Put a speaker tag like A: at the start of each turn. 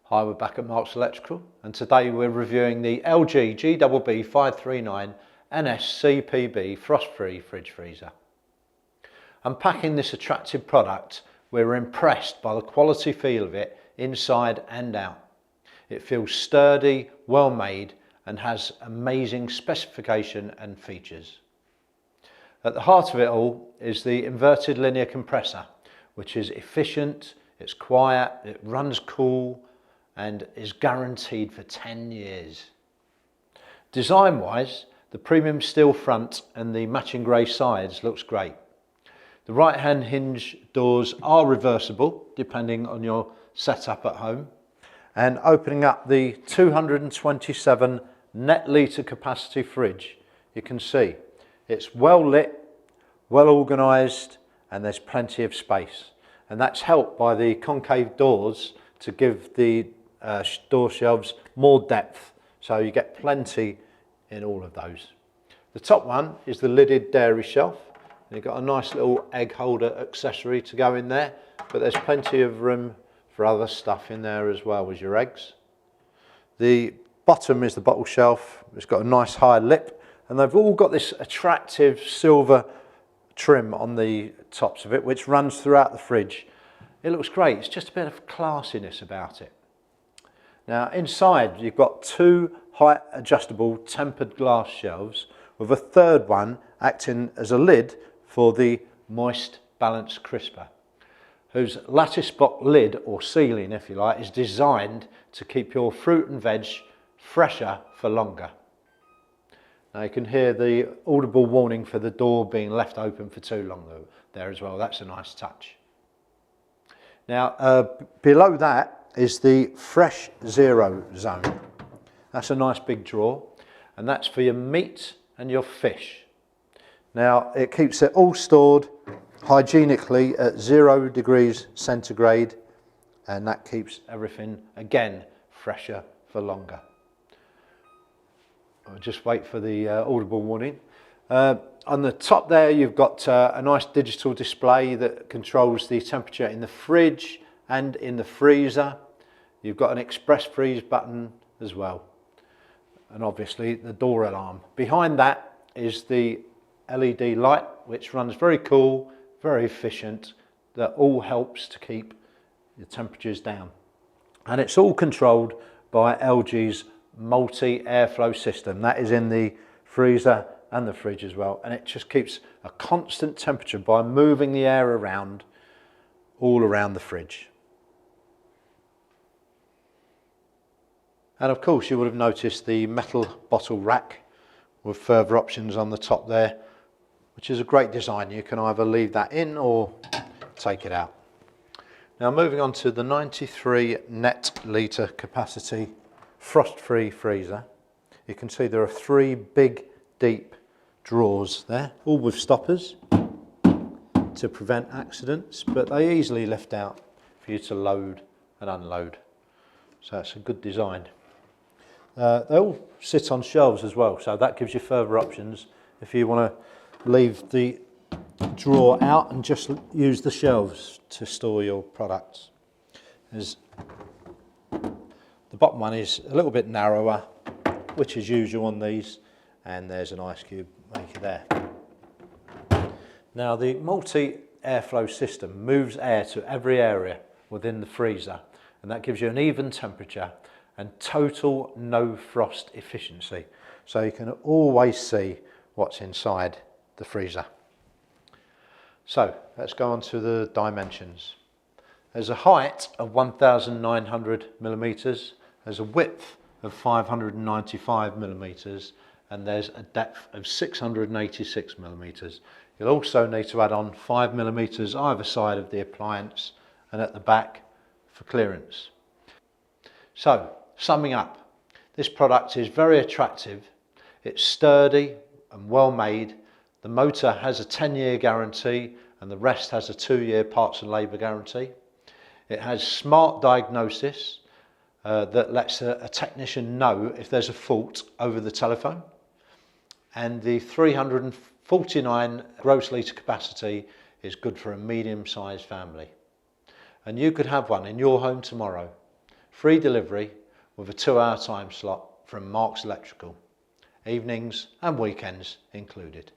A: Hi, we're back at Marks Electrical, and today we're reviewing the LG GBB539NSCPB frost-free fridge freezer. Unpacking this attractive product, we're impressed by the quality feel of it inside and out. It feels sturdy, well made, and has amazing specification and features. At the heart of it all is the inverted linear compressor, which is efficient, it's quiet, it runs cool, and is guaranteed for 10 years. Design wise, the premium steel front and the matching grey sides looks great. The right hand hinge doors are reversible depending on your setup at home, and opening up the 227 net litre capacity fridge, you can see it's well lit, well organised, and there's plenty of space, and that's helped by the concave doors to give the door shelves more depth, so you get plenty in all of those. The top one is the lidded dairy shelf, and you've got a nice little egg holder accessory to go in there, but there's plenty of room for other stuff in there as well as your eggs. The bottom is the bottle shelf. It's got a nice high lip, and they've all got this attractive silver trim on the tops of it, which runs throughout the fridge. It looks great. It's just a bit of classiness about it. Now inside you've got two height adjustable tempered glass shelves with a third one acting as a lid for the moist balance crisper, whose lattice block lid, or ceiling if you like, is designed to keep your fruit and veg fresher for longer. Now you can hear the audible warning for the door being left open for too long there as well. That's a nice touch. Now below that is the fresh zero zone. That's a nice big drawer, and that's for your meat and your fish. Now it keeps it all stored hygienically at 0 degrees centigrade, and that keeps everything again fresher for longer. I'll just wait for the audible warning. On the top there you've got a nice digital display that controls the temperature in the fridge and in the freezer. You've got an express freeze button as well, and obviously the door alarm. Behind that is the LED light, which runs very cool, very efficient, that all helps to keep the temperatures down. And it's all controlled by LG's multi-airflow system. That is in the freezer and the fridge as well, and it just keeps a constant temperature by moving the air around all around the fridge. And of course you would have noticed the metal bottle rack with further options on the top there, which is a great design. You can either leave that in or take it out. Now moving on to the 93 net litre capacity frost-free freezer, you can see there are 3 big deep drawers there, all with stoppers to prevent accidents, but they easily lift out for you to load and unload, so that's a good design. They all sit on shelves as well, so that gives you further options if you want to leave the drawer out and just use the shelves to store your products. The bottom one is a little bit narrower, which is usual on these, and there's an ice cube maker there. Now the multi-airflow system moves air to every area within the freezer, and that gives you an even temperature and total no frost efficiency, so you can always see what's inside the freezer. So let's go on to the dimensions. There's a height of 1,900 millimeters, there's a width of 595 millimeters, and there's a depth of 686 millimeters. You'll also need to add on 5 millimeters either side of the appliance and at the back for clearance. So summing up, this product is very attractive, it's sturdy and well made, the motor has a 10-year guarantee and the rest has a 2-year parts and labour guarantee. It has smart diagnosis that lets a technician know if there's a fault over the telephone, and the 349 gross litre capacity is good for a medium-sized family. And you could have one in your home tomorrow. Free delivery with a 2-hour time slot from Marks Electrical, evenings and weekends included.